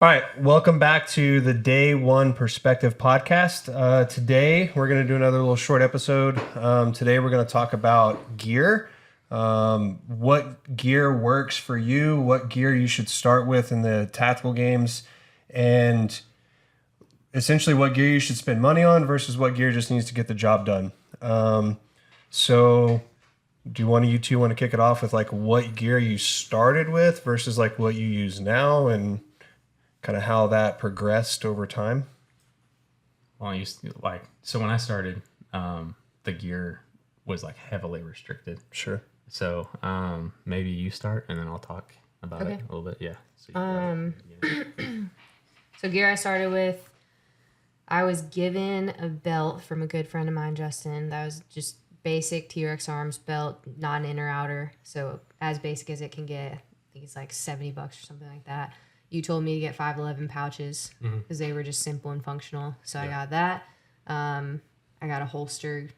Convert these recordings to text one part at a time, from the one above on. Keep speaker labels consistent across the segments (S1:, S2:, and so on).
S1: All right, welcome back to the Day One Perspective podcast. Today, we're going to do another little short episode. Today, we're going to talk about gear, what gear works for you, what gear you should start with in the tactical games, and essentially what gear you should spend money on versus what gear just needs to get the job done. So, do you two want to kick it off with like what gear you started with versus like what you use now and kind of how that progressed over time?
S2: Well, so when I started, the gear was like heavily restricted.
S1: Sure.
S2: So maybe you start and then I'll talk about it a little bit. Yeah.
S3: So gear I started with, I was given a belt from a good friend of mine, Justin. That was just basic T-Rex Arms belt, not an inner outer. So as basic as it can get. I think it's like $70 or something like that. You told me to get 511 pouches because they were just simple and functional. So I got that. I got a holster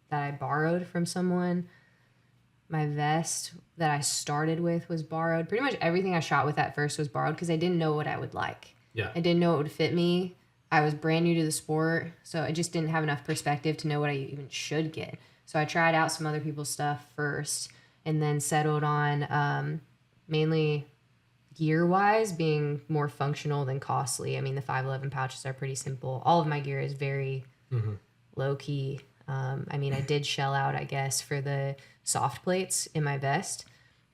S3: that I borrowed from someone. My vest that I started with was borrowed. Pretty much everything I shot with at first was borrowed because I didn't know what I would like.
S2: Yeah.
S3: I didn't know it would fit me. I was brand new to the sport, so I just didn't have enough perspective to know what I even should get. So I tried out some other people's stuff first and then settled on mainly gear-wise being more functional than costly. I mean, the 511 pouches are pretty simple. All of my gear is very low-key. I mean, I did shell out, I guess, for the soft plates in my vest,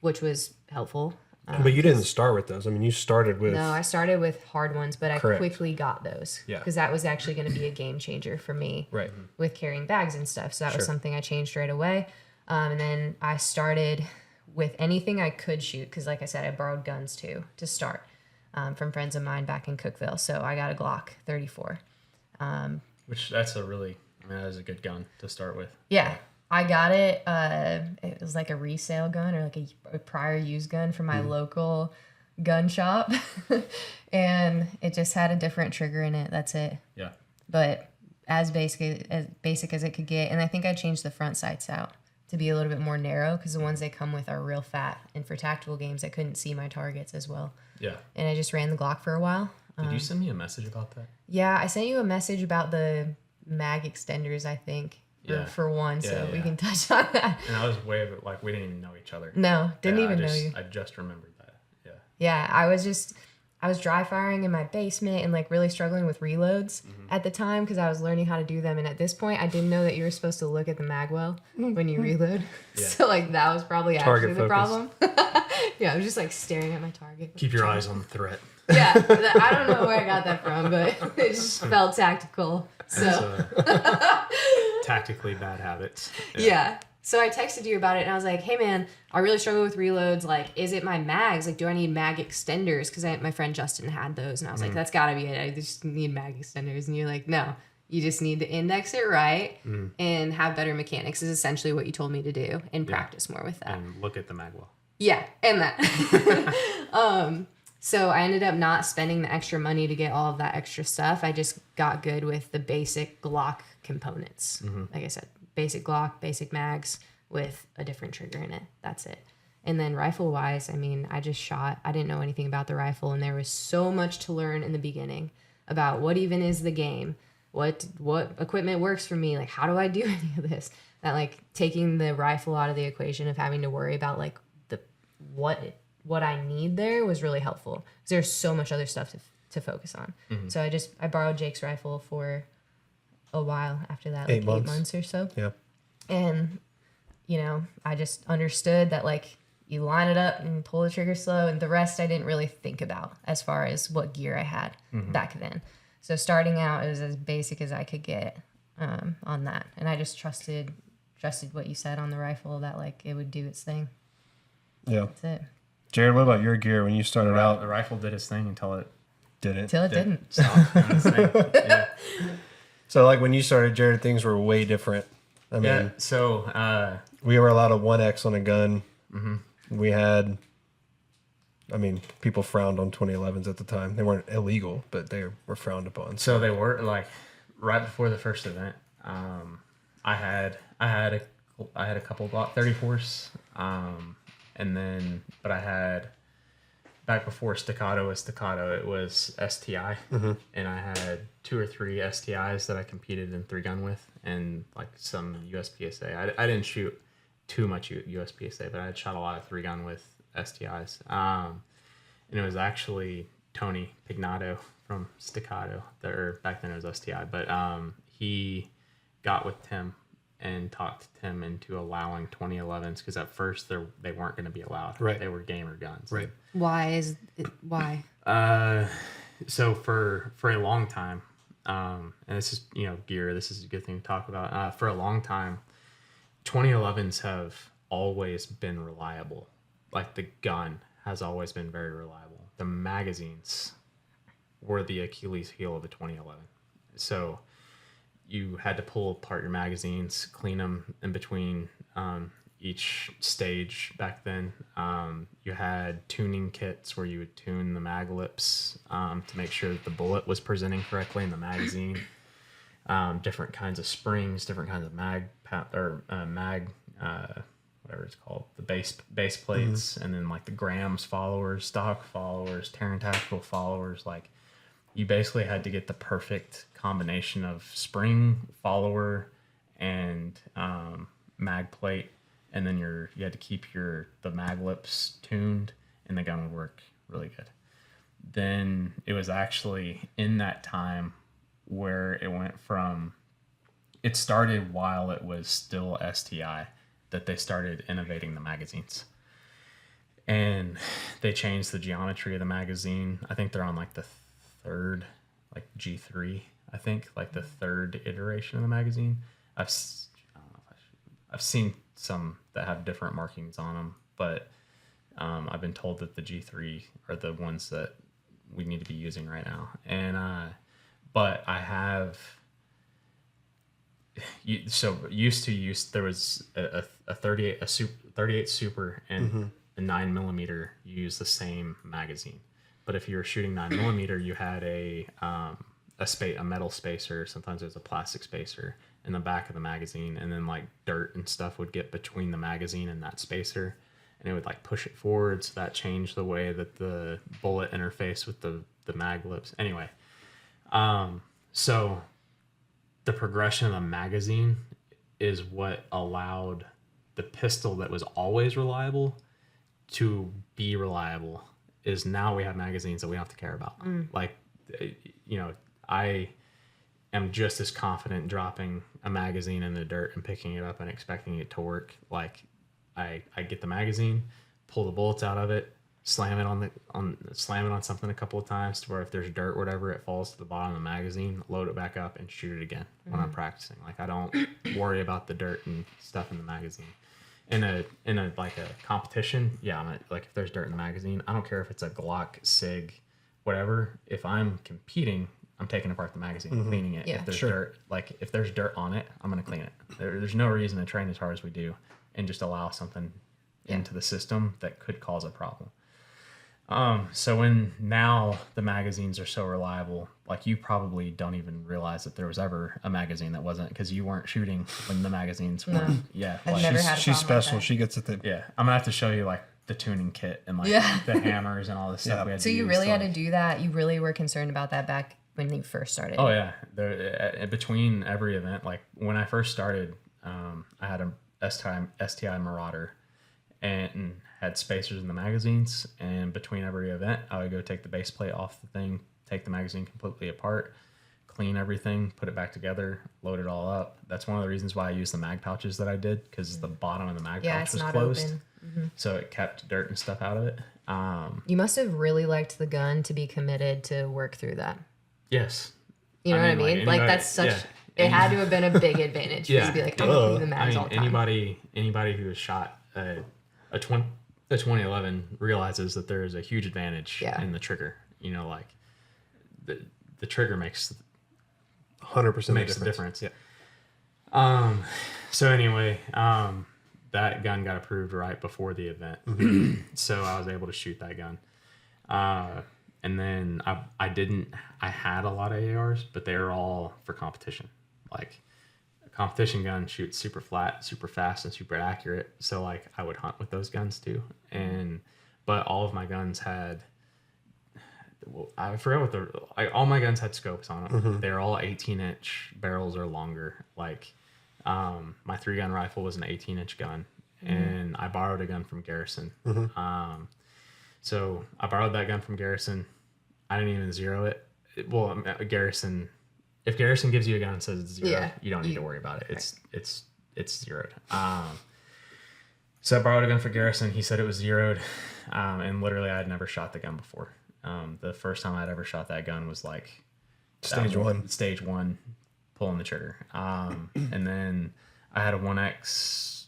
S3: which was helpful.
S1: But you didn't start with those. I mean, you started with...
S3: No, I started with hard ones, but I quickly got those.
S1: Yeah.
S3: Because that was actually going to be a game changer for me with carrying bags and stuff. So that was something I changed right away. And then I started with anything I could shoot, because like I said, I borrowed guns too to start from friends of mine back in Cookeville. So I got a Glock 34.
S2: That is a good gun to start with.
S3: Yeah, I got it. It was like a resale gun or like a prior used gun from my local gun shop. And it just had a different trigger in it. That's it.
S2: Yeah.
S3: But as basic as it could get. And I think I changed the front sights out to be a little bit more narrow because the ones they come with are real fat. And for tactical games, I couldn't see my targets as well.
S2: Yeah.
S3: And I just ran the Glock for a while.
S2: Did you send me a message about that?
S3: Yeah, I sent you a message about the mag extenders, I think, for one, so we can touch on that.
S2: And I was we didn't even know each other.
S3: No, didn't even know you.
S2: I just remembered that. Yeah.
S3: Yeah, I was dry firing in my basement and like really struggling with reloads at the time because I was learning how to do them. And at this point, I didn't know that you were supposed to look at the mag well when you reload. Yeah. So like that was probably actually the problem. Yeah, I was just like staring at my target.
S2: Keep your eyes on the threat.
S3: Yeah, I don't know where I got that from, but it just felt tactical. So
S2: tactically bad habits.
S3: Yeah. So I texted you about it and I was like, hey man, I really struggle with reloads. Like, is it my mags? Like, do I need mag extenders? Because my friend Justin had those. And I was like, that's gotta be it. I just need mag extenders. And you're like, no, you just need to index it right and have better mechanics is essentially what you told me to do and practice more with that.
S2: And look at the mag well.
S3: Yeah. And that. So I ended up not spending the extra money to get all of that extra stuff. I just got good with the basic Glock components. Like I said, basic Glock, basic mags with a different trigger in it. That's it. And then rifle wise, I mean, I just shot. I didn't know anything about the rifle, and there was so much to learn in the beginning about what even is the game, what equipment works for me, like how do I do any of this? That like taking the rifle out of the equation of having to worry about like what I need there was really helpful because there's so much other stuff to focus on. So I borrowed Jake's rifle for a while after that, like 8 months or so.
S1: Yeah.
S3: And, I just understood that like you line it up and pull the trigger slow, and the rest I didn't really think about as far as what gear I had back then. So starting out, it was as basic as I could get on that. And I just trusted what you said on the rifle that like it would do its thing.
S1: Yeah.
S3: That's it.
S1: Jared, what about your gear when you started out?
S2: The rifle did its thing until it
S1: didn't.
S3: Until it didn't.
S2: Stopped doing its thing. Yeah.
S1: So like when you started, Jared, things were way different. I mean,
S2: so
S1: we were allowed a 1X on a gun. We had, people frowned on 2011s at the time. They weren't illegal, but they were frowned upon.
S2: So they were like right before the first event. I had a couple Glock 34s. And then, but I had back before staccato was staccato, it was STI, and I had 2 or 3 STIs that I competed in 3-gun with, and like some USPSA. I didn't shoot too much USPSA, but I had shot a lot of 3-gun with STIs. And it was actually Tony Pignato from Staccato, or back then it was STI, but he got with Tim and talked Tim into allowing 2011s, because at first they weren't going to be allowed.
S1: Right.
S2: They were gamer guns.
S1: Right.
S3: Why?
S2: So for a long time, and this is, gear, this is a good thing to talk about. For a long time, 2011s have always been reliable. Like, the gun has always been very reliable. The magazines were the Achilles heel of the 2011. So you had to pull apart your magazines, clean them in between each stage back then. You had tuning kits where you would tune the mag lips to make sure that the bullet was presenting correctly in the magazine. Different kinds of springs, different kinds of mag, whatever it's called, the base plates, and then like the grams followers, stock followers, Terran tactical followers. Like, you basically had to get the perfect combination of spring, follower, and mag plate, and then you had to keep the mag lips tuned, and the gun would work really good. Then it was actually in that time where it started while it was still STI, that they started innovating the magazines. And they changed the geometry of the magazine. I think they're on like the third, like G3, I think, like the third iteration of the magazine. I've seen some that have different markings on them, but I've been told that the G3 are the ones that we need to be using right now. And but I have there was a 38 Super and a 9mm. You use the same magazine, but if you were shooting 9mm, you had a metal spacer. Sometimes there's a plastic spacer in the back of the magazine, and then like dirt and stuff would get between the magazine and that spacer, and it would like push it forward. So that changed the way that the bullet interfaced with the mag lips. Anyway, so the progression of the magazine is what allowed the pistol that was always reliable to be reliable. Is now we have magazines that we don't have to care about. Like, I am just as confident dropping a magazine in the dirt and picking it up and expecting it to work. Like, I get the magazine, pull the bullets out of it, slam it on something a couple of times to where if there's dirt, whatever, it falls to the bottom of the magazine, load it back up and shoot it again when I'm practicing. Like, I don't worry about the dirt and stuff in the magazine. In a like a competition, like if there's dirt in the magazine, I don't care if it's a Glock, SIG, whatever. If I'm competing, I'm taking apart the magazine, cleaning it.
S3: Yeah,
S2: if there's dirt, like if there's dirt on it, I'm gonna clean it. There's no reason to train as hard as we do and just allow something into the system that could cause a problem. So when now the magazines are so reliable, like you probably don't even realize that there was ever a magazine that wasn't, because you weren't shooting when the magazines were.
S3: No.
S2: Yeah,
S3: I've never had a
S1: she's
S3: problem like
S1: special.
S3: that.
S1: She gets it.
S2: yeah. I'm gonna have to show you like the tuning kit and like the hammers and all this stuff. We had
S3: So
S2: to
S3: you
S2: use
S3: really
S2: to,
S3: had to do that? You really were concerned about that back when you first started?
S2: Oh yeah, there between every event, like when I first started, I had a STI Marauder and had spacers in the magazines, and between every event I would go take the base plate off the thing, take the magazine completely apart, clean everything, put it back together, load it all up. That's one of the reasons why I used the mag pouches that I did, because the bottom of the mag pouch was closed, so it kept dirt and stuff out of it.
S3: You must have really liked the gun to be committed to work through that.
S2: Yes.
S3: You know what I mean? Like, that's such... It had to have been a big advantage for you to be like, I'm going to clean the mags all the time.
S2: Anybody who has shot a 2011 realizes that there is a huge advantage in the trigger. You know, like the trigger makes
S1: 100%
S2: the difference. Yeah. So anyway, that gun got approved right before the event, so I was able to shoot that gun. And then I had a lot of ARs, but they were all for competition. Like, a competition gun shoots super flat, super fast, and super accurate. So like I would hunt with those guns too. But all of my guns had I forgot what all my guns had scopes on them. They're all 18-inch barrels or longer. Like, my 3-gun rifle was an 18-inch gun, and I borrowed a gun from Garrison. So I borrowed that gun from Garrison. I didn't even zero it. Well, Garrison, if Garrison gives you a gun and says it's zero, you don't need to worry about it. It's zeroed. So I borrowed a gun for Garrison. He said it was zeroed, and literally I had never shot the gun before. The first time I'd ever shot that gun was like
S1: Stage one,
S2: pulling the trigger. And then I had a 1X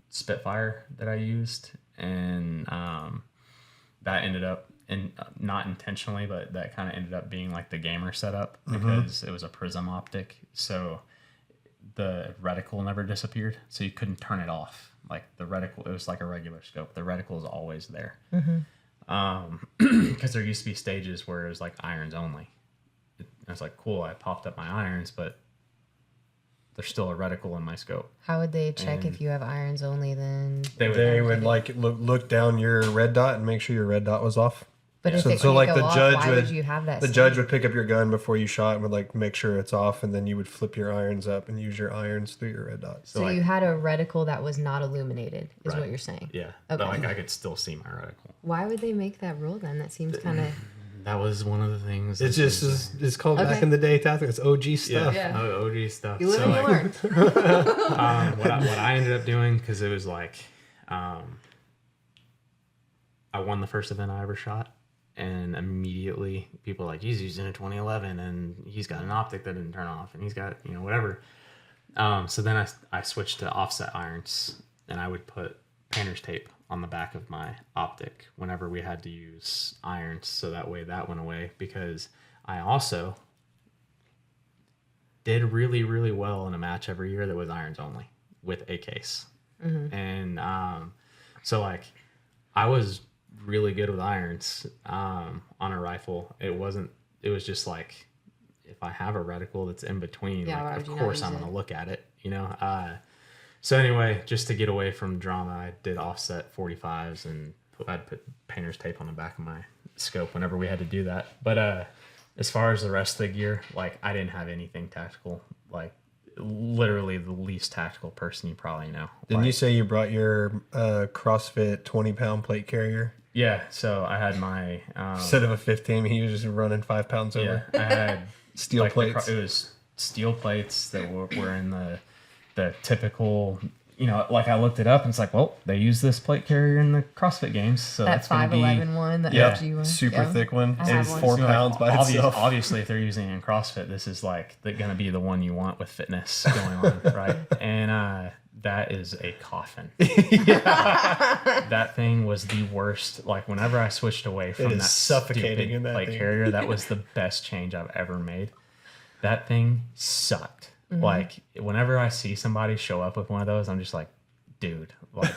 S2: Spitfire that I used, and that ended up, and not intentionally, but that kind of ended up being like the gamer setup because it was a prism optic. So the reticle never disappeared, so you couldn't turn it off. Like the reticle, it was like a regular scope. The reticle is always there. Because there used to be stages where it was like irons only. I was like, cool, I popped up my irons, but there's still a reticle in my scope.
S3: How would they check if you have irons only then?
S1: They would like look down your red dot and make sure your red dot was off.
S3: But if it
S1: so like
S3: go
S1: the
S3: off,
S1: judge
S3: why
S1: would,
S3: would you have that?
S1: the judge would pick up your gun before you shot and would like make sure it's off, and then you would flip your irons up and use your irons through your red dot.
S3: So like, you had a reticle that was not illuminated, is
S2: Right.
S3: what you're saying?
S2: Yeah.
S3: Okay.
S2: But like I could still see my reticle.
S3: Why would they make that rule then? That seems kind of...
S2: That was one of the things.
S1: It's just it's called back in the day tactics. It's OG stuff.
S3: Yeah.
S2: OG stuff.
S3: You live
S2: So,
S3: and you
S2: like,
S3: learn.
S2: what I ended up doing, because it was like, I won the first event I ever shot, and immediately people were like, he's using a 2011, and he's got an optic that didn't turn off, and he's got, whatever. So then I switched to offset irons, and I would put painter's tape on the back of my optic whenever we had to use irons, so that way that went away, because I also did really, really well in a match every year that was irons only with a case. And so like I was really good with irons on a rifle. It was just like, if I have a reticle that's in between, like, of course I'm going to look at it, So anyway, just to get away from drama, I did offset 45s, and I'd put painter's tape on the back of my scope whenever we had to do that. But as far as the rest of the gear, like, I didn't have anything tactical. Like, literally the least tactical person you probably know.
S1: Didn't you say you brought your CrossFit 20-pound plate carrier?
S2: Yeah, so I had my...
S1: Instead of a 15, he was just running 5 pounds over.
S2: I had...
S1: Steel plates.
S2: It was steel plates that were in the typical, like I looked it up and it's like, well, they use this plate carrier in the CrossFit games, so
S3: that
S2: that's going to be
S3: 511 one, the FG one.
S1: Super thick one.
S3: I
S1: It
S3: have
S1: was
S3: one.
S1: 4 pounds by itself.
S2: Obviously, if they're using it in CrossFit, this is like going to be the one you want with fitness going on, right? And that is a coffin. That thing was the worst. Like, whenever I switched away from that
S1: suffocating in that
S2: plate
S1: thing.
S2: carrier, that was the best change I've ever made. That thing sucked. Like, whenever I see somebody show up with one of those, I'm just like, dude, like,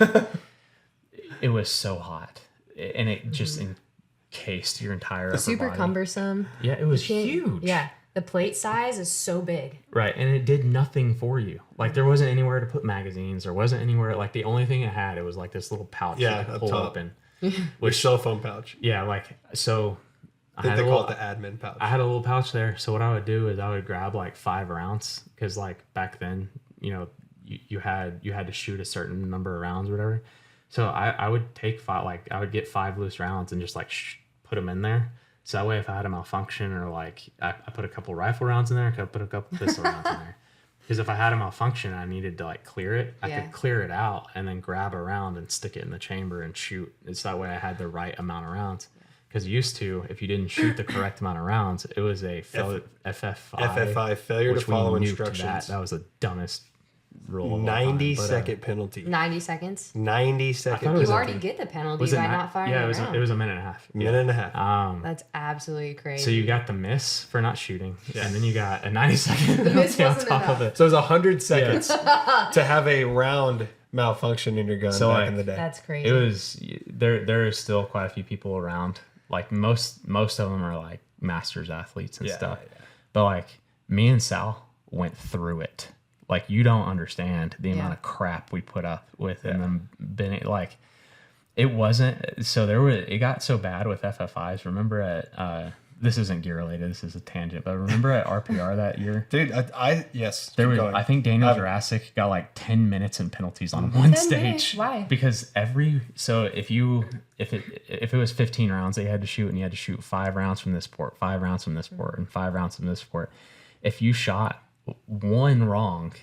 S2: it was so hot, and it just encased your entire upper
S3: Super
S2: body.
S3: cumbersome.
S2: Yeah, it was huge.
S3: Yeah, the plate size is so big.
S2: Right, and it did nothing for you. Like, there wasn't anywhere to put magazines. There wasn't anywhere, like, the only thing it had, it was like this little pouch you could
S1: up
S2: pull
S1: top.
S2: open.
S1: With cell phone pouch.
S2: Yeah, like, so
S1: I think they call it the admin pouch.
S2: I had a little pouch there. So what I would do is I would grab like 5 rounds, because like back then, you had to shoot a certain number of rounds or whatever. So I would take 5, like I would get 5 loose rounds and just like put them in there. So that way, if I had a malfunction, or like I put a couple rifle rounds in there, I could put a couple pistol rounds in there. Because if I had a malfunction, I needed to like clear it. I could clear it out and then grab a round and stick it in the chamber and shoot. It's that way I had the right amount of rounds. Because used to, if you didn't shoot the correct amount of rounds, it was a FF5.
S1: Failure to follow
S2: nuked
S1: instructions.
S2: That was the dumbest rule of all
S1: 90
S2: time.
S1: second penalty.
S3: 90 seconds?
S1: 90 seconds.
S2: it was
S3: You
S2: a-
S3: already get the penalty
S2: Was it
S3: by
S2: ni-
S3: not firing
S2: Yeah,
S3: a
S2: it
S3: round.
S2: was a minute and a half.
S1: Minute and a half.
S3: That's absolutely crazy.
S2: So you got the miss for not shooting, and then you got a 90-second
S3: miss
S2: penalty on
S3: wasn't
S2: top of
S3: enough.
S2: it.
S1: So it was 100 seconds to have a round malfunction in your gun
S2: So,
S1: back
S2: like,
S1: in the day.
S3: That's crazy.
S2: It was there is still quite a few people around. Like most of them are like masters athletes and stuff. Yeah. But like me and Sal went through it. Like, you don't understand the amount of crap we put up with, and then been like, It wasn't. So it got so bad with FFIs. Remember this isn't gear related. This is a tangent, but remember at RPR that year,
S1: Dude, yes.
S2: there
S1: keep
S2: was.
S1: going.
S2: I think Daniel Jurassic got like 10 minutes in penalties on one
S3: 10
S2: stage.
S3: minutes? Why?
S2: Because if it was 15 rounds that you had to shoot, and you had to shoot 5 rounds from this port, 5 rounds from this port, and 5 rounds from this port, if you shot one wrong,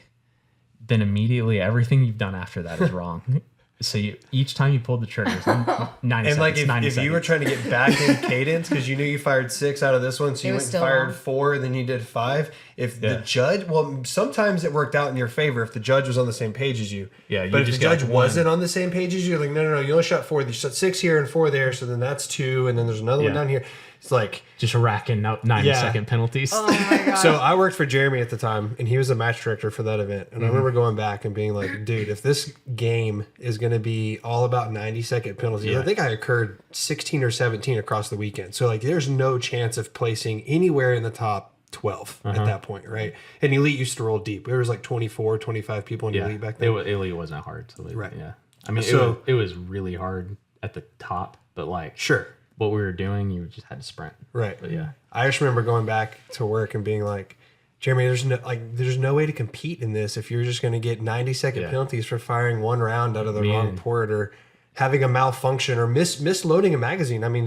S2: then immediately everything you've done after that is wrong. So each time you pulled the triggers, 90
S1: and
S2: seconds,
S1: like if
S2: 90
S1: you
S2: seconds.
S1: were trying to get back in cadence because you knew you fired 6 out of this one, so you
S3: was
S1: went and
S3: still
S1: fired
S3: wrong.
S1: 4, and then you did 5. If the judge, well, sometimes it worked out in your favor if the judge was on the same page as you.
S2: Yeah, you
S1: but if the
S2: just got
S1: judge
S2: one.
S1: wasn't on the same page as you, like no, you only shot 4. You shot 6 here and 4 there, so then that's 2, and then there's another one
S2: Yeah.
S1: down here. It's like.
S2: Just racking up 90-second penalties.
S3: Oh my god.
S1: So I worked for Jeremy at the time, and he was the match director for that event. And I remember going back and being like, dude, if this game is going to be all about 90-second penalties,
S2: Yeah.
S1: I think I occurred 16 or 17 across the weekend. So, like, there's no chance of placing anywhere in the top 12 at that point, right? And Elite used to roll deep. There was like 24, 25 people in Elite back then.
S2: Elite wasn't hard to leave.
S1: Right.
S2: Yeah. I mean,
S1: So-
S2: it was really hard at the top, but like
S1: Sure.
S2: what we were doing, you just had to sprint.
S1: Right.
S2: But yeah.
S1: I just remember going back to work and being like, Jeremy, there's no way to compete in this if you're just going to get 90-second
S2: Yeah.
S1: penalties for firing one round out of the wrong
S2: Man.
S1: port or having a malfunction or misloading a magazine. I mean,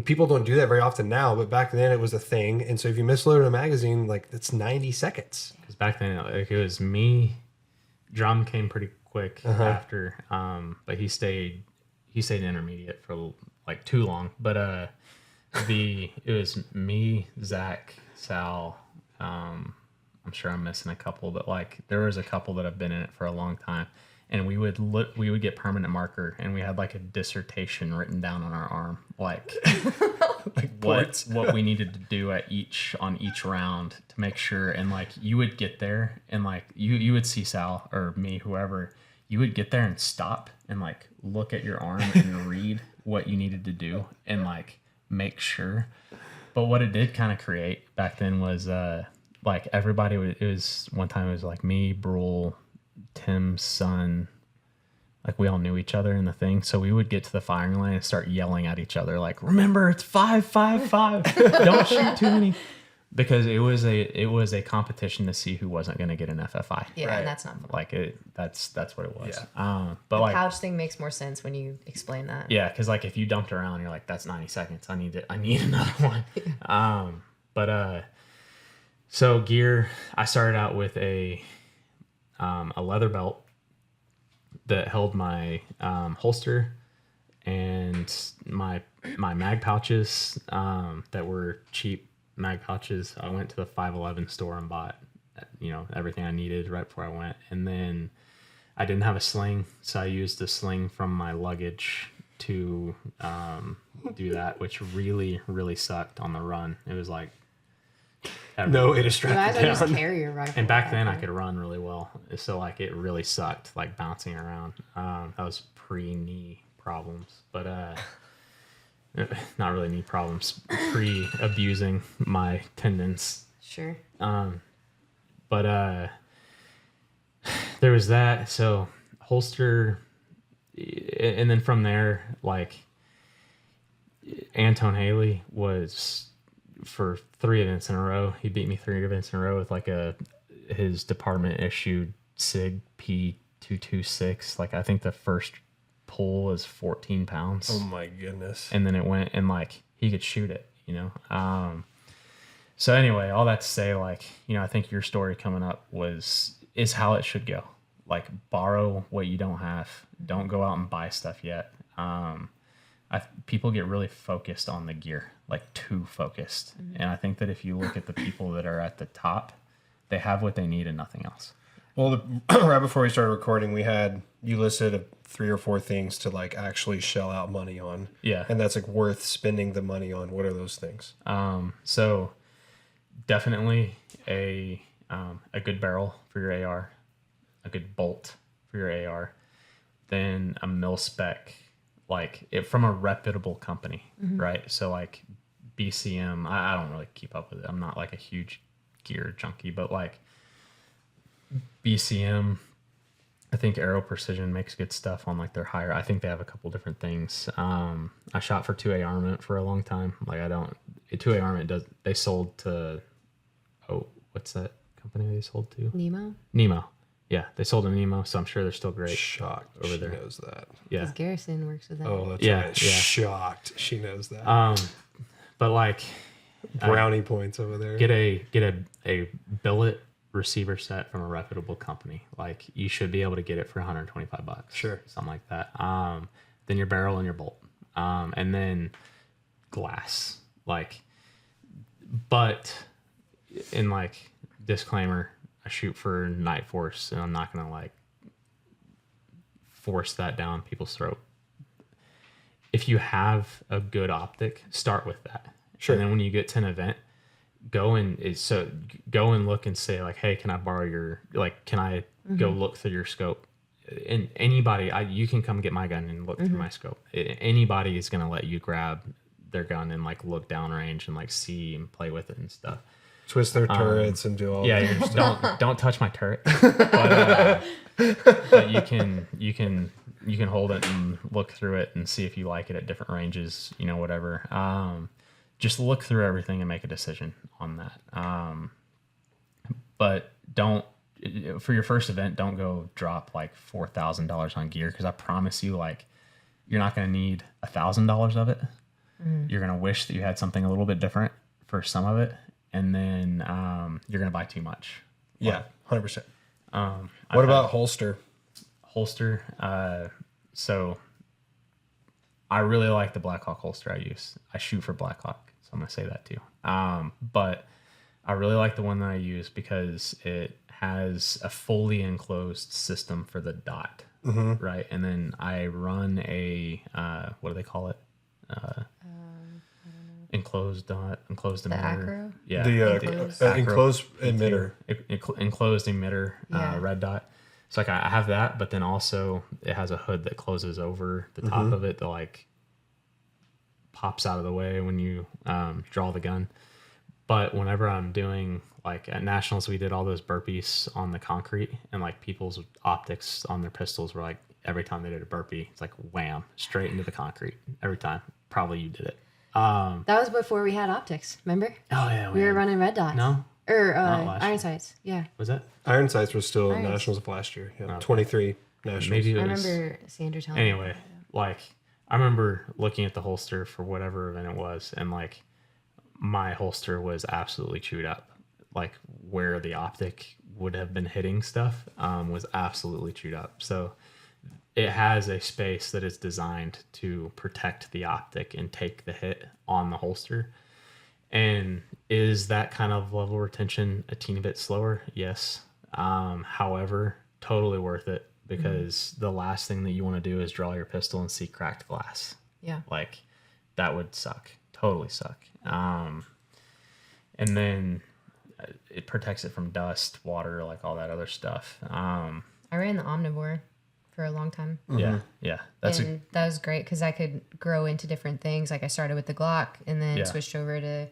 S1: people don't do that very often now, but back then it was a thing. And so if you misloaded a magazine, like that's 90 seconds.
S2: Because back then, like, it was me. Drum came pretty quick after, but he stayed intermediate for like too long. But it was me, Zach, Sal. I'm sure I'm missing a couple, but like there was a couple that have been in it for a long time, and we would get permanent marker, and we had like a dissertation written down on our arm, like what we needed to do on each round to make sure. And like you would get there, and like you would see Sal or me, whoever, you would get there and stop and like look at your arm and read what you needed to do and like make sure. But what it did kind of create back then was like everybody it was one time it was like me, Brule, Tim's son, like we all knew each other in the thing. So we would get to the firing line and start yelling at each other like, remember, it's 5, 5, 5. Don't shoot too many. Because it was a competition to see who wasn't going to get an FFI.
S3: yeah,
S1: Right.
S3: and that's not fun.
S2: Like that's what it was.
S1: Yeah.
S2: But
S3: The
S2: like
S3: pouch thing makes more sense when you explain that.
S2: yeah, because like if you dumped around, you're like, that's 90 seconds. I need another one. So gear, I started out with a leather belt that held my holster and my mag pouches that were cheap mag pouches. I went to the 511 store and bought everything I needed right before I went, and then I didn't have a sling, so I used the sling from my luggage to do that, which really, really sucked on the run. It was like
S1: No way to
S3: You
S1: strap
S3: might as
S1: it
S3: well just
S1: down.
S3: carry your rifle.
S2: and back then I
S3: there.
S2: could run really well, so like it really sucked, like bouncing around. That was pre-knee problems, but not really knee problems, pre-abusing my tendons.
S3: Sure.
S2: But there was that. So holster, and then from there, like Anton Haley was for 3 events in a row. He beat me 3 events in a row with like his department issued SIG P226. Like I think the first pull was 14 pounds.
S1: Oh my goodness.
S2: And then it went, and like he could shoot it, So anyway, all that to say, like, I think your story coming up is how it should go. Like, borrow what you don't have. Don't go out and buy stuff yet. People get really focused on the gear, like too focused. And I think that if you look at the people that are at the top, they have what they need and nothing else.
S1: Well, right before we started recording, you listed 3 or 4 things to like actually shell out money on.
S2: Yeah.
S1: And that's like worth spending the money on. What are those things?
S2: So definitely a good barrel for your AR, a good bolt for your AR, then a mil spec, like from a reputable company, right? So like BCM, I don't really keep up with it. I'm not like a huge gear junkie, but like BCM, I think Aero Precision makes good stuff on like their higher. I think they have a couple different things. I shot for 2A Armament for a long time. Like 2A Armament they sold to, what's that company they sold to? Nemo. Yeah, they sold to Nemo, so I'm sure they're still great.
S4: Shocked
S2: over
S4: she
S2: there.
S4: knows that.
S2: Yeah.
S3: Because Garrison works with them.
S4: Oh, that's
S2: Yeah,
S4: right.
S2: yeah.
S4: Shocked she knows that.
S2: But like,
S4: Brownie points over there.
S2: get a billet receiver set from a reputable company. Like you should be able to get it for $125.
S4: Sure.
S2: Something like that. Then your barrel and your bolt. And then glass. Like, but in like disclaimer, I shoot for Night Force and I'm not going to like force that down people's throat. If you have a good optic, start with that.
S4: Sure.
S2: And then when you get to an event, go and look and say like, hey, can I borrow your, like, can I go look through your scope? And anybody, you can come get my gun and look through my scope. Anybody is going to let you grab their gun and like look downrange and like see and play with it and stuff.
S4: Twist their turrets and do all
S2: Yeah,
S4: that.
S2: don't touch my turret. But you can hold it and look through it and see if you like it at different ranges, whatever. Just look through everything and make a decision on that. But for your first event, don't go drop like $4,000 on gear, because I promise you, like, you're not going to need $1,000 of it. You're going to wish that you had something a little bit different for some of it, and then you're going to buy too much.
S4: Yeah, 100%.
S2: What
S4: about holster?
S2: Holster? So I really like the Blackhawk holster I use. I shoot for Blackhawk, so I'm going to say that too. But I really like the one that I use because it has a fully enclosed system for the dot, right? And then I run a, what do they call it? Enclosed dot, enclosed emitter.
S3: Acro?
S2: Yeah.
S4: The enclosed emitter.
S2: Enclosed emitter,
S3: Yeah.
S2: red dot. So like I have that, but then also it has a hood that closes over the top of it that like pops out of the way when you draw the gun. But whenever I'm doing, like at Nationals, we did all those burpees on the concrete, and like people's optics on their pistols were like, every time they did a burpee, it's like wham, straight into the concrete every time. Probably you did it.
S3: That was before we had optics, remember?
S2: Oh yeah,
S3: We were running red dots.
S2: No,
S3: Or
S2: Not last
S3: iron
S2: year.
S3: sights. Yeah.
S2: was that?
S4: Iron sights were still
S3: Irons.
S4: nationals of last year. Yeah,
S2: Okay.
S4: 23 nationals.
S2: Maybe
S3: I
S2: it was.
S3: remember Sandra telling me.
S2: Anyway, like I remember looking at the holster for whatever event it was, and like my holster was absolutely chewed up. Like where the optic would have been hitting stuff was absolutely chewed up. So it has a space that is designed to protect the optic and take the hit on the holster. And is that kind of level retention a teeny bit slower? Yes. However, totally worth it, because the last thing that you want to do is draw your pistol and see cracked glass.
S3: Yeah.
S2: Like that would suck. Totally suck. And then it protects it from dust, water, like all that other stuff.
S5: I ran the omnivore for a long time.
S2: Yeah.
S5: That was great because I could grow into different things. Like I started with the Glock and then
S2: Yeah.
S5: switched over to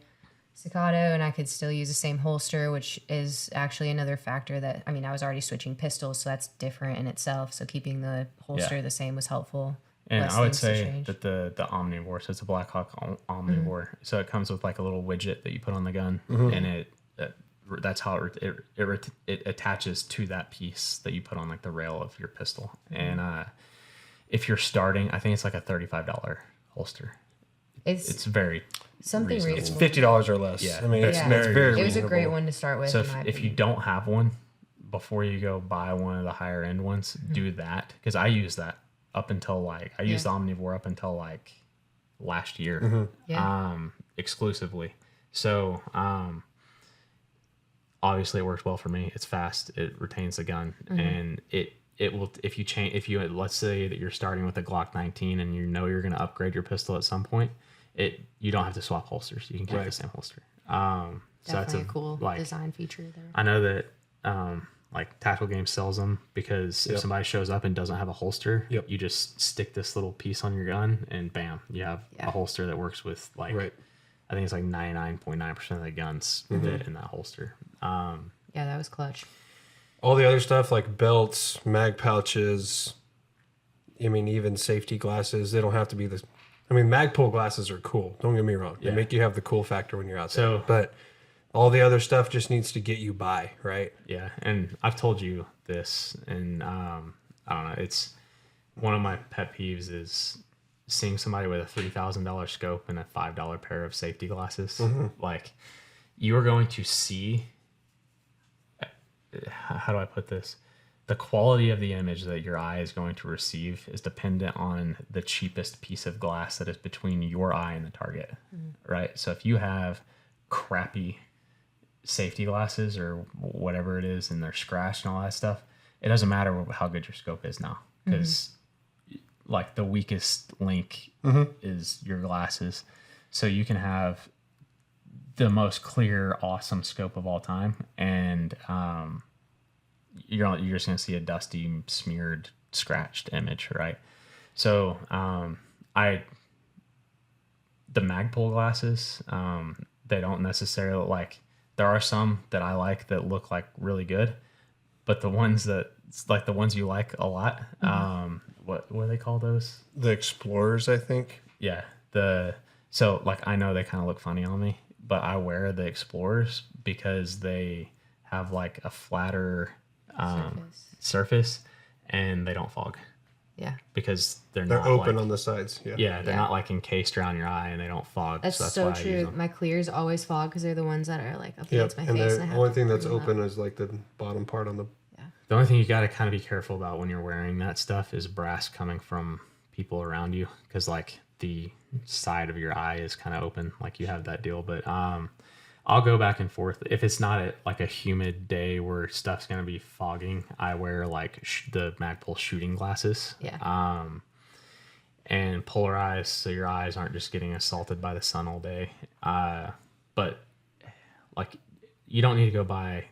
S5: Staccato, and I could still use the same holster, which is actually another factor that, I mean, I was already switching pistols, so that's different in itself. So keeping the holster the same was helpful.
S2: And
S5: Less
S2: I would
S5: things to
S2: say
S5: change.
S2: that the Omnivore, so it's a Blackhawk Omnivore. So it comes with like a little widget that you put on the gun, and that's how it attaches to that piece that you put on like the rail of your pistol. And if you're starting, I think it's like a $35 holster. It's very
S5: something
S2: reasonable.
S4: It's
S5: reasonable.
S4: $50 or less.
S2: Yeah.
S4: I mean, it's
S5: Yeah.
S4: very
S5: It was a great
S4: reasonable.
S5: one to start with.
S2: So
S5: in my
S2: if you
S5: opinion.
S2: don't have one, before you go buy one of the higher end ones, do that, because I use that up until like I used the Omnivore up until like last year, exclusively. So obviously it works well for me. It's fast. It retains the gun, and it will, if you let's say that you're starting with a Glock 19 and you know you're going to upgrade your pistol at some point, you don't have to swap holsters. You can keep the same holster. So that's
S3: Definitely a cool
S2: like,
S3: design feature there.
S2: I know that like Tactical Games sells them, because if somebody shows up and doesn't have a holster, you just stick this little piece on your gun and bam, you have a holster that works with like, I think it's like 99.9% of the guns fit in that holster.
S3: Yeah, that was clutch.
S4: All the other stuff like belts, mag pouches, I mean, even safety glasses, they don't have to be this. I mean, Magpul glasses are cool. Don't get me wrong. They make you have the cool factor when you're out there. But all the other stuff just needs to get you by, right?
S2: Yeah, and I've told you this, and I don't know. It's one of my pet peeves is seeing somebody with a $3,000 scope and a $5 pair of safety glasses. Like, you are going to see. How do I put this? The quality of the image that your eye is going to receive is dependent on the cheapest piece of glass that is between your eye and the target, right? So if you have crappy safety glasses or whatever it is and they're scratched and all that stuff, it doesn't matter how good your scope is now, because like the weakest link is your glasses. So you can have the most clear, awesome scope of all time, and you're just gonna see a dusty, smeared, scratched image, right? So the Magpul glasses, they don't necessarily like. There are some that I like that look like really good, but the ones that like the ones you like a lot, what do they call those?
S4: The Explorers, I think.
S2: Yeah, so like I know they kind of look funny on me, but I wear the Explorers because they have like a flatter surface and they don't fog.
S3: Yeah.
S2: Because they're
S4: They're
S2: not
S4: open
S2: like,
S4: on the sides. Yeah.
S2: Yeah, they're not like encased around your eye and they don't fog.
S3: That's
S2: why
S3: so
S2: I use
S3: true.
S2: them.
S3: My clears always fog because they're the ones that are like up
S4: Yep.
S3: against my
S4: And
S3: face.
S4: the
S3: I have
S4: only
S3: to
S4: thing that's
S3: clean them
S4: open
S3: up.
S4: is like the bottom part on the.
S2: The only thing you got to kind of be careful about when you're wearing that stuff is brass coming from people around you, because like the side of your eye is kind of open, like you have that deal. But I'll go back and forth. If it's not like a humid day where stuff's gonna be fogging, I wear like the Magpul shooting glasses.
S3: Yeah.
S2: And polarized, so your eyes aren't just getting assaulted by the sun all day. But like, you don't need to go buy.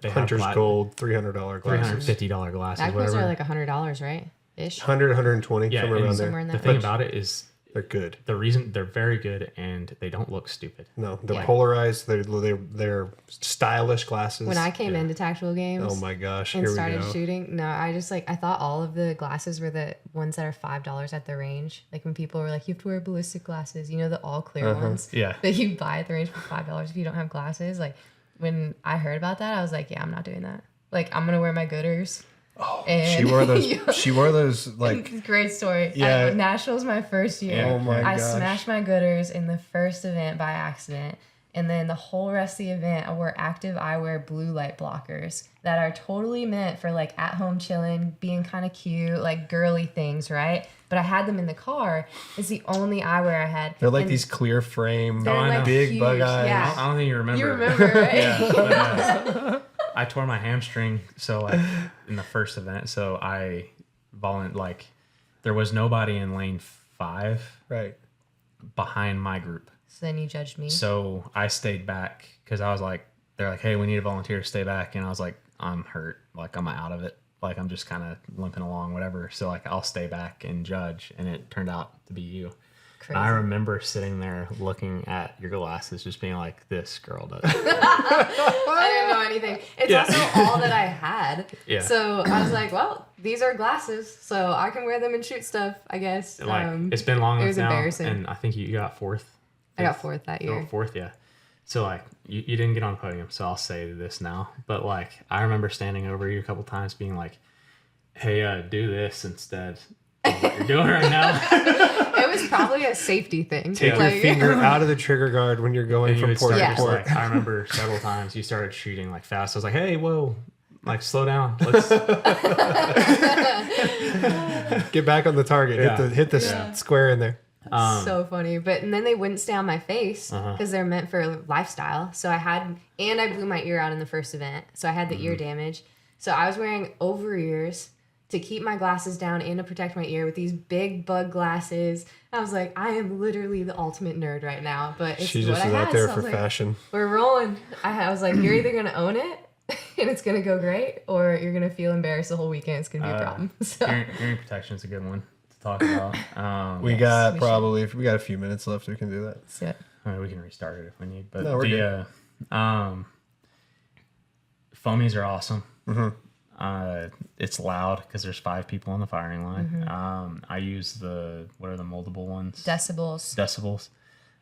S2: They
S4: Hunter's
S2: have
S4: Gold, $300 glasses.
S2: $350 glasses,
S3: Magpuls
S2: whatever.
S3: are like $100, right? Ish.
S4: 100, 120,
S2: Yeah,
S4: somewhere
S2: and
S4: around
S3: somewhere
S4: there.
S3: in
S2: The
S3: that
S2: thing
S3: range.
S2: about it is
S4: They're good.
S2: the reason they're very good and they don't look stupid.
S4: No, they're
S3: Yeah.
S4: polarized. They're stylish glasses.
S3: When I came into tactical games
S4: Oh my gosh,
S3: and
S4: here we
S3: started
S4: go.
S3: shooting, no, I just like, I thought all of the glasses were the ones that are $5 at the range. Like when people were like, you have to wear ballistic glasses, you know, the all clear ones
S2: Yeah.
S3: that you buy at the range for $5 if you don't have glasses. Like when I heard about that, I was like, yeah, I'm not doing that. Like I'm going to wear my Gooders.
S4: Oh,
S3: And
S1: She wore those. She wore those like.
S3: Great story.
S1: Yeah.
S3: Nationals my first year.
S1: Oh my
S3: I
S1: gosh.
S3: smashed my Gooders in the first event by accident. And then the whole rest of the event, I wore active eyewear blue light blockers that are totally meant for like at home chilling, being kind of cute, like girly things, right? But I had them in the car. It's the only eyewear I had.
S1: They're like
S3: And
S1: these clear frame,
S3: They're
S2: I know.
S3: like
S1: big
S3: huge.
S1: bug eyes.
S3: Yeah.
S2: I don't think you remember.
S3: You remember, right?
S2: Yeah. But, I tore my hamstring, so like in the first event, so I there was nobody in lane 5
S1: Right.
S2: behind my group.
S3: So then you judged me.
S2: So I stayed back because I was like, they're like, hey, we need a volunteer to stay back. And I was like, I'm hurt. Like, I'm out of it. Like, I'm just kind of limping along, whatever. So, like, I'll stay back and judge. And it turned out to be you.
S3: Crazy.
S2: And I remember sitting there looking at your glasses, just being like, this girl does.
S3: I didn't know anything. It's
S2: Yeah.
S3: also all that I had.
S2: Yeah.
S3: So I was like, well, these are glasses, so I can wear them and shoot stuff, I guess.
S2: Like, it's been long
S3: it
S2: enough
S3: was
S2: now.
S3: embarrassing.
S2: And I think you got 4th.
S3: I got 4th that
S2: You
S3: year.
S2: got 4th, yeah. So, like, you didn't get on the podium, so I'll say this now. But, like, I remember standing over you a couple times being like, hey, do this instead of what you're doing right now.
S3: It was probably a safety thing.
S4: Take your finger out of the trigger guard when you're going
S2: And you
S4: from
S2: would
S4: port
S2: start
S4: to
S3: Yeah.
S2: just,
S4: port.
S2: like, I remember several times you started shooting, like, fast. I was like, hey, whoa, like, slow down. Let's,
S4: Get back on the target.
S2: Yeah.
S4: Hit the
S2: Yeah.
S4: square in there.
S3: So funny. But and then they wouldn't stay on my face because they're meant for lifestyle. So I blew my ear out in the first event. So I had the ear damage. So I was wearing over ears to keep my glasses down and to protect my ear with these big bug glasses. I was like, I am literally the ultimate nerd right now. But it's
S4: She
S3: what
S4: just
S3: I
S4: is
S3: had.
S4: out there
S3: So I
S4: for
S3: was like,
S4: fashion.
S3: we're rolling. I was like, you're either going to own it and it's going to go great, or you're going to feel embarrassed the whole weekend. It's going to be a problem. So
S2: hearing protection is a good one to talk about.
S1: We
S3: Yes,
S1: got
S3: we
S1: probably we got a few minutes left. We can do that.
S3: that's it.
S2: I mean, we can restart it if we need. But
S1: No, we're good.
S2: Foamies are awesome. It's loud because there's 5 people on the firing line. I use what are the moldable ones? Decibels.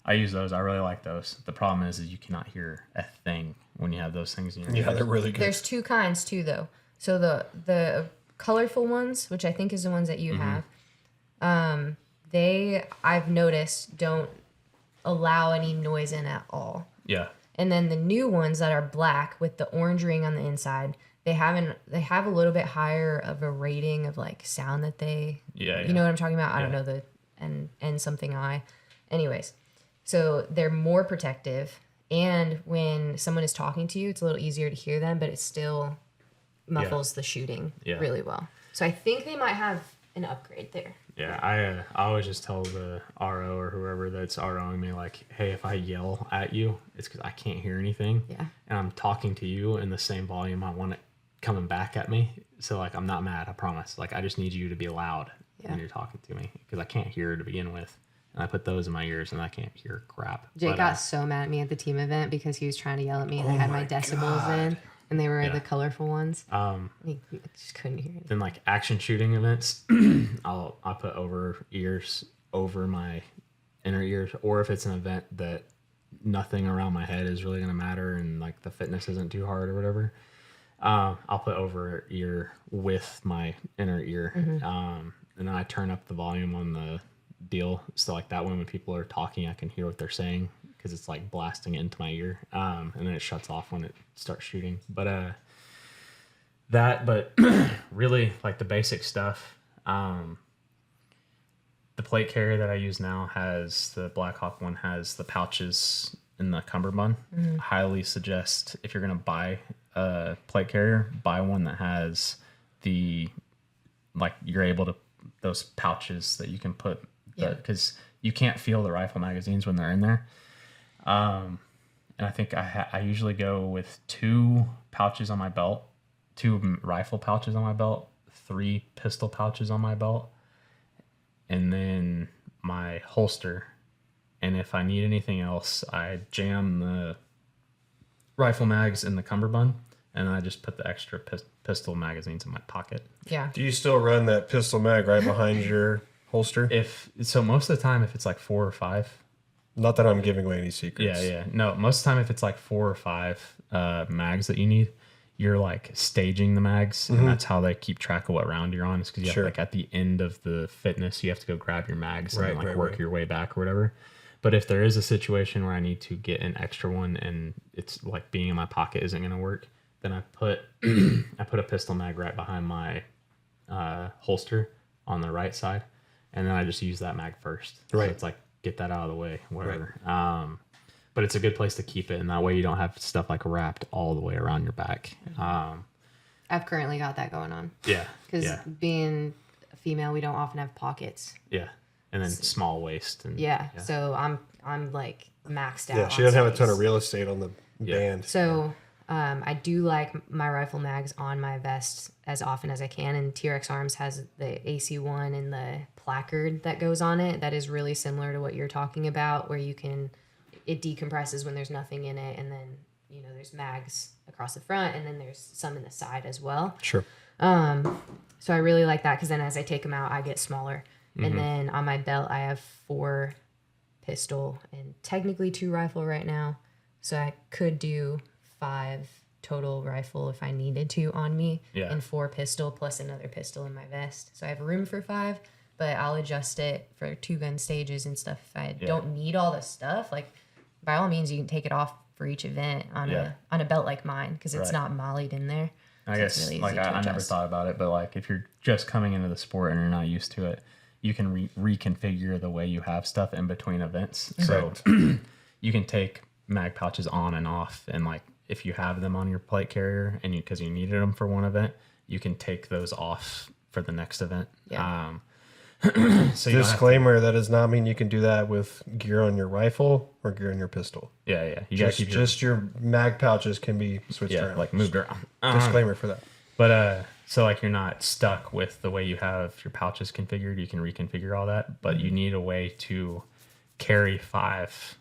S2: I use those. I really like those. The problem is you cannot hear a thing when you have those things in your ears.
S4: Yeah, they're really good.
S5: There's 2 kinds too, though. So the colorful ones, which I think is the ones that you have, I've noticed don't allow any noise in at all.
S2: Yeah.
S5: And then the new ones that are black with the orange ring on the inside, they have a little bit higher of a rating of like sound that they.
S2: Yeah.
S5: You know what I'm talking about? I don't know the and something I. Anyways, so they're more protective, and when someone is talking to you, it's a little easier to hear them, but it still muffles the shooting really well. So I think they might have an upgrade there.
S2: Yeah, I always just tell the RO or whoever that's ROing me, like, hey, if I yell at you, it's because I can't hear anything.
S5: Yeah.
S2: And I'm talking to you in the same volume I want it coming back at me. So, like, I'm not mad, I promise. Like, I just need you to be loud when you're talking to me because I can't hear to begin with. And I put those in my ears and I can't hear crap.
S3: Jake got so mad at me at the team event because he was trying to yell at me and I had my decibels in. And they were the colorful ones. He just couldn't hear it.
S2: Then like action shooting events, I'll put over ears over my inner ears, or if it's an event that nothing around my head is really gonna matter and like the fitness isn't too hard or whatever, I'll put over ear with my inner ear, and then I turn up the volume on the deal so like that when people are talking I can hear what they're saying because it's like blasting it into my ear, and then it shuts off when it starts shooting. But really like the basic stuff. The plate carrier that I use now the Blackhawk one has the pouches in the cummerbund. Highly suggest if you're gonna buy a plate carrier, buy one that has you're able to those pouches that you can put because you can't feel the rifle magazines when they're in there. And I think I usually go with 2 pouches on my belt, 2 rifle pouches on my belt, 3 pistol pouches on my belt, and then my holster. And if I need anything else, I jam the rifle mags in the cummerbund, and I just put the extra pistol magazines in my pocket.
S5: Yeah.
S4: Do you still run that pistol mag right behind your holster?
S2: Most of the time, if it's like 4 or 5.
S4: Not that I'm giving away any secrets.
S2: Yeah. No, most of the time, if it's like 4 or 5 mags that you need, you're like staging the mags, and that's how they keep track of what round you're on. Is because you have like at the end of the fitness, you have to go grab your mags and work your way back or whatever. But if there is a situation where I need to get an extra one and it's like being in my pocket isn't going to work, then I put a pistol mag right behind my holster on the right side, and then I just use that mag first.
S4: Right.
S2: So it's like get that out of the way, whatever. Right. But it's a good place to keep it, and that way you don't have stuff like wrapped all the way around your back.
S3: I've currently got that going on.
S2: Yeah.
S3: Because being a female, we don't often have pockets.
S2: Yeah. And then small waist. And
S3: so I'm like maxed out.
S4: Yeah, she doesn't have a ton of real estate on the band.
S3: So I do like my rifle mags on my vest as often as I can, and TRX Arms has the AC1 and the placard that goes on it that is really similar to what you're talking about, where it decompresses when there's nothing in it, and then there's mags across the front, and then there's some in the side as well.
S4: Sure.
S3: So I really like that because then as I take them out, I get smaller. And then on my belt, I have 4 pistol and technically 2 rifle right now. So I could do 5 total rifle if I needed to on me, and 4 pistol plus another pistol in my vest. So I have room for 5, but I'll adjust it for 2 gun stages and stuff. If I don't need all the stuff, like by all means, you can take it off for each event on a belt like mine because it's not mollied in there.
S2: I guess
S3: really
S2: like I never thought about it, but like if you're just coming into the sport and you're not used to it, you can reconfigure the way you have stuff in between events. So you can take mag pouches on and off, and like if you have them on your plate carrier and because you needed them for one event, you can take those off for the next event.
S3: Yeah.
S4: So disclaimer, that does not mean you can do that with gear on your rifle or gear on your pistol.
S2: Yeah. You
S4: just, just your mag pouches can be switched around.
S2: Like moved around.
S4: Disclaimer for that.
S2: But so like you're not stuck with the way you have your pouches configured. You can reconfigure all that, but you need a way to carry 5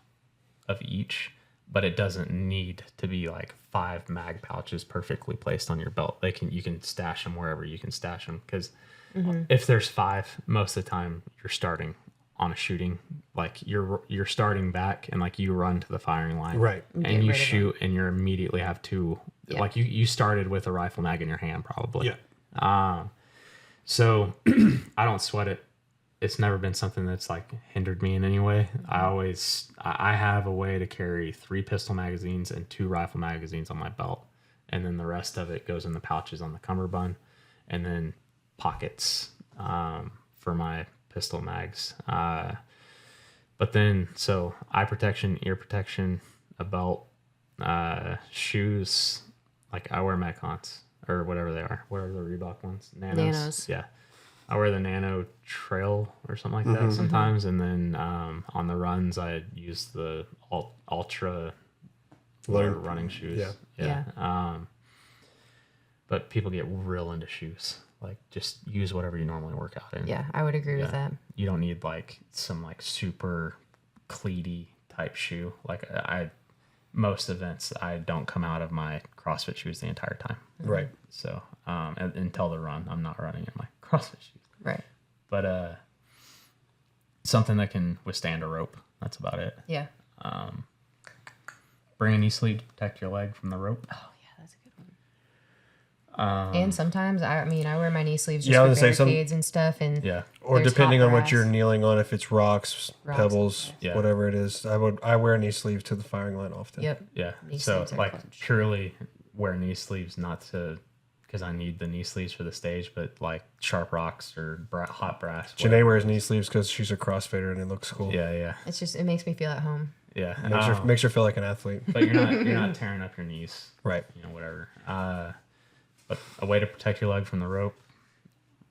S2: of each, but it doesn't need to be like 5 mag pouches perfectly placed on your belt. You can stash them wherever you can stash them, because if there's 5, most of the time you're starting on a shooting, like you're starting back and like you run to the firing line,
S4: Right.
S2: and you shoot and you immediately have 2.
S3: Yeah.
S2: Like you started with a rifle mag in your hand probably.
S4: Yeah.
S2: So I don't sweat it. It's never been something that's like hindered me in any way. I have a way to carry 3 pistol magazines and 2 rifle magazines on my belt, and then the rest of it goes in the pouches on the cummerbund, and then pockets for my pistol mags. But then, so eye protection, ear protection, a belt, shoes. Like I wear Metcons or whatever they are. What are the Reebok ones?
S3: Nanos.
S2: Yeah. I wear the Nano Trail or something like that sometimes. And then on the runs, I use the Ultra running shoes.
S3: Yeah.
S2: But people get real into shoes. Like just use whatever you normally work out in.
S5: Yeah, I would agree with that.
S2: You don't need like some like super cleaty type shoe. Like most events, I don't come out of my CrossFit shoes the entire time.
S4: Right.
S2: So until the run, I'm not running in my CrossFit shoes.
S5: Right.
S2: But something that can withstand a rope. That's about it.
S5: Yeah.
S2: Bring a knee sleeve to protect your leg from the rope.
S5: Oh yeah, that's a good one. And sometimes I wear my knee sleeves just
S1: Yeah, I
S5: for
S1: was gonna say
S5: barricades and stuff, and
S2: Yeah.
S1: Or
S5: There's
S1: depending
S5: hot
S1: on what
S5: grass.
S1: you're kneeling on, if it's rocks, pebbles,
S2: Yeah.
S1: whatever it is. I wear knee sleeves to the firing line often.
S5: yep.
S2: Yeah.
S5: Knee
S2: So
S5: sleeves are
S2: like
S5: clutch.
S2: purely wear knee sleeves, not to because I need the knee sleeves for the stage, but like sharp rocks or hot brass.
S1: Janae wears knee sleeves because she's a CrossFitter and it looks cool.
S2: Yeah, yeah,
S5: It's just it makes me feel at home.
S2: yeah.
S1: Makes her feel like an athlete.
S2: But you're not tearing up your knees,
S1: Right.
S2: whatever. But a way to protect your leg from the rope,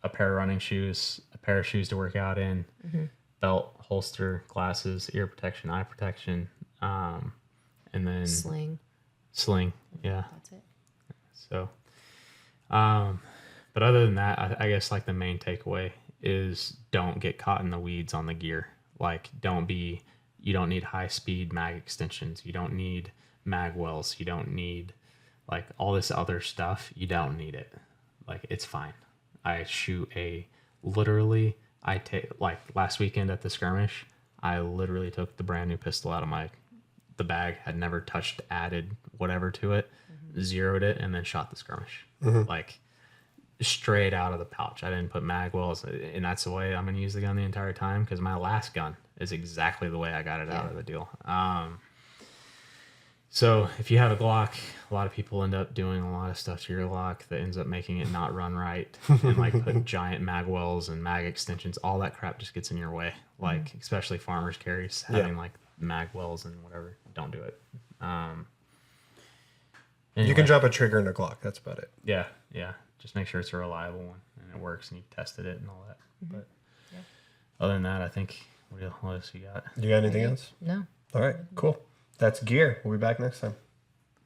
S2: a pair of running shoes, a pair of shoes to work out in, belt, holster, glasses, ear protection, eye protection, and then
S5: Sling.
S2: Yeah.
S5: That's it.
S2: So, but other than that, I guess like the main takeaway is don't get caught in the weeds on the gear. Like you don't need high speed mag extensions. You don't need mag wells. You don't need like all this other stuff. You don't need it. Like it's fine. I shoot I take like last weekend at the skirmish, I literally took the brand new pistol out of the bag, had never touched, added whatever to it, zeroed it, and then shot the skirmish. Like straight out of the pouch. I didn't put mag wells, and that's the way I'm going to use the gun the entire time because my last gun is exactly the way I got it out of the deal. So if you have a Glock, a lot of people end up doing a lot of stuff to your Glock that ends up making it not run right, and like put giant mag wells and mag extensions. All that crap just gets in your way. Like especially farmers carries having like mag wells and whatever. Don't do it.
S1: You can drop a trigger in a Glock. That's about it.
S2: Yeah. Just make sure it's a reliable one and it works and you've tested it and all that. But other than that, I think what else you got?
S1: You got anything else?
S5: No.
S1: All right, cool. That's gear. We'll be back next time.